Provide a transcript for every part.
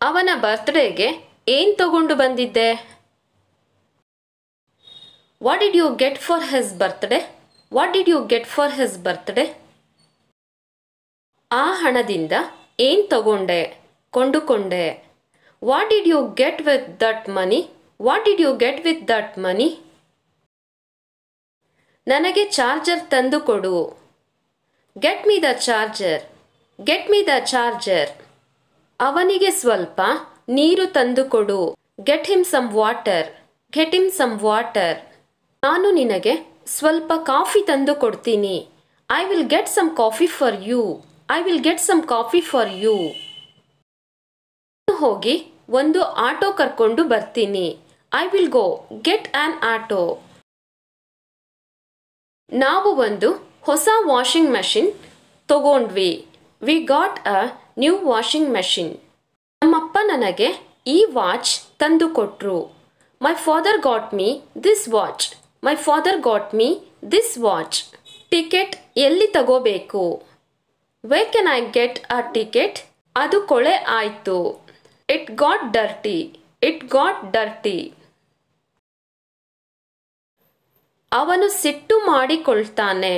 ಅವನ ಬರ್ತ್ಡೇಗೆ ಏನು ತಗೊಂಡು ಬಂದಿದ್ದೆ? What did you get for his birthday? What did you get for his birthday? ಆ ಹಣದಿಂದ ಏನು ತಗೊಂಡೆ, ಕೊಂಡುಕೊಂಡೆ? What did you get with that money? What did you get with that money? ನನಗೆ ಚಾರ್ಜರ್ ತಂದು ಕೊಡು. Get me the charger. Get me the charger. ಅವನಿಗೆ ಸ್ವಲ್ಪ ನೀರು ತಂದು ಕೊಡು. Get him some water. Get him some water. ನಾನು ನಿನಗೆ ಸ್ವಲ್ಪ ಕಾಫಿ ತಂದು ಕೊಡ್ತೀನಿ. I will get some coffee for you. I will get some coffee for you. ಹೋಗಿ ಒಂದು ಆಟೋ ಕರ್ಕೊಂಡು ಬರ್ತೀನಿ. I will go get on auto. ನಾವು ಒಂದು ಹೊಸ ವಾಷಿಂಗ್ ಮೆಷಿನ್ ತಗೊಂಡ್ವಿ. We got a new washing machine. ನಮ್ಮಪ್ಪ ನನಗೆ ಈ ವಾಚ್ ತಂದು ಕೊಟ್ರು. My father got me this watch. My father got me this watch. Ticket ಎಲ್ಲಿ ತಗೋಬೇಕು? Where can I get a ticket? ಅದು ಕೊಳೆ ಆಯಿತು. It got dirty. It got dirty. ಅವನು ಸಿಟ್ಟು ಮಾಡಿಕೊಳ್ತಾನೆ.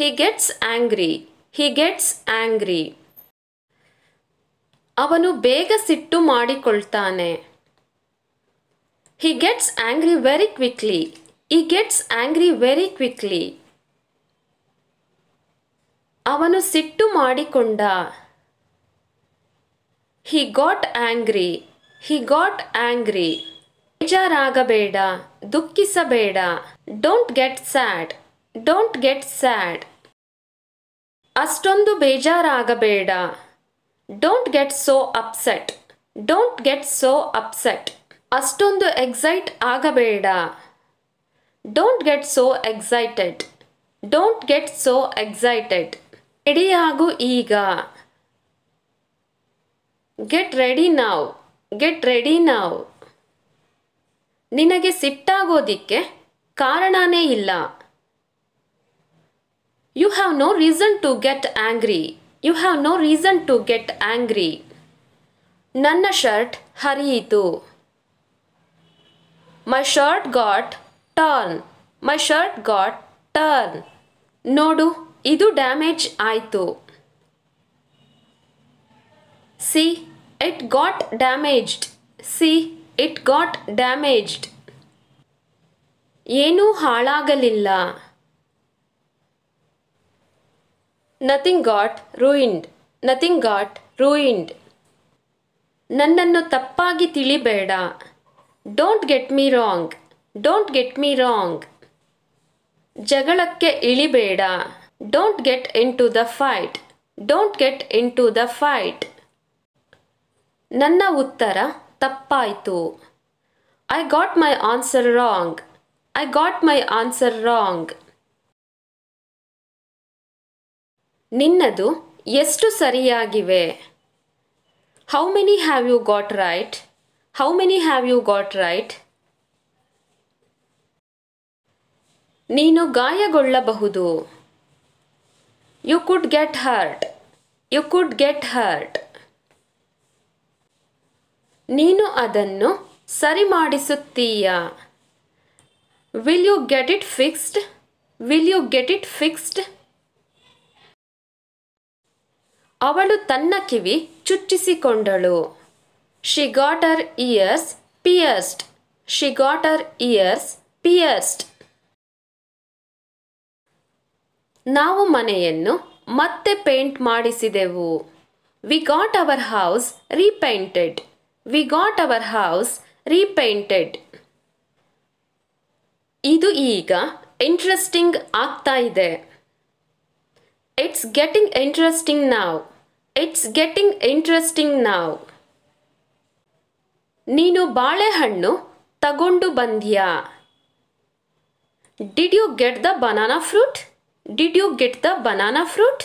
He gets angry. He gets angry. ಅವನು ಬೇಗ ಸಿಟ್ಟು ಮಾಡಿಕೊಳ್ತಾನೆ. He gets angry very quickly. He gets angry very quickly. ಅವನು ಸಿಟ್ಟು ಮಾಡಿಕೊಂಡ. He got angry. He got angry. ಬೇಜಾರಾಗಬೇಡ, ದುಃಖಿಸಬೇಡ. Don't get sad. Don't get sad. ಅಷ್ಟೊಂದು ಬೇಜಾರಾಗಬೇಡ. Don't get so upset. Don't get so upset. ಅಷ್ಟೊಂದು ಎಕ್ಸೈಟ್ ಆಗಬೇಡ. Don't get so excited. Don't get so excited. ರೆಡಿಯಾಗು ಈಗ. Get ready now. Get ready now. ನಿನಗೆ ಸಿಟ್ಟಾಗೋದಿಕ್ಕೆ ಕಾರಣನೇ ಇಲ್ಲ. You have no reason to get angry. You have no reason to get angry. ನನ್ನ shirt ಹರಿಯಿತು. My shirt got torn. My shirt got torn. ನೋಡು, ಇದು ಡ್ಯಾಮೇಜ್ ಆಯಿತು. See it got damaged. See it got damaged. ಏನೂ ಹಾಳಾಗಲಿಲ್ಲ. Nothing got ruined. Nothing got ruined. ನನ್ನನ್ನು ತಪ್ಪಾಗಿ ತಿಳಿಬೇಡ. Don't get me wrong. Don't get me wrong. ಜಗಳಕ್ಕೆ ಇಳಿಬೇಡ. Don't get into the fight. Don't get into the fight. ನನ್ನ ಉತ್ತರ ತಪ್ಪಾಯಿತು. I got my answer wrong. I got my answer wrong. ನಿನ್ನದು ಎಷ್ಟು ಸರಿಯಾಗಿವೆ? How many have you got right? How many have you got right? ನೀನು ಗಾಯಗೊಳ್ಳಬಹುದು. You could get hurt. You could get hurt. ನೀನು ಅದನ್ನು ಸರಿ ಮಾಡಿಸುತ್ತೀಯಾ? Will you get it fixed? Will you get it fixed? ಅವಳು ತನ್ನ ಕಿವಿ ಚುಚ್ಚಿಸಿಕೊಂಡಳು. She got her ears pierced. She got her ears pierced. ನಾವು ಮನೆಯನ್ನು ಮತ್ತೆ ಪೇಂಟ್ ಮಾಡಿಸಿದೆವು. We got our house repainted. We got our house repainted. ಇದು ಈಗ ಇಂಟ್ರೆಸ್ಟಿಂಗ್ ಆಗ್ತಾ ಇದೆ. It's getting interesting now. It's getting interesting now. ನೀನು ಬಾಳೆಹಣ್ಣು ತಗೊಂಡು ಬಂದ್ಯಾ? Did you get the banana fruit? Did you get the banana fruit?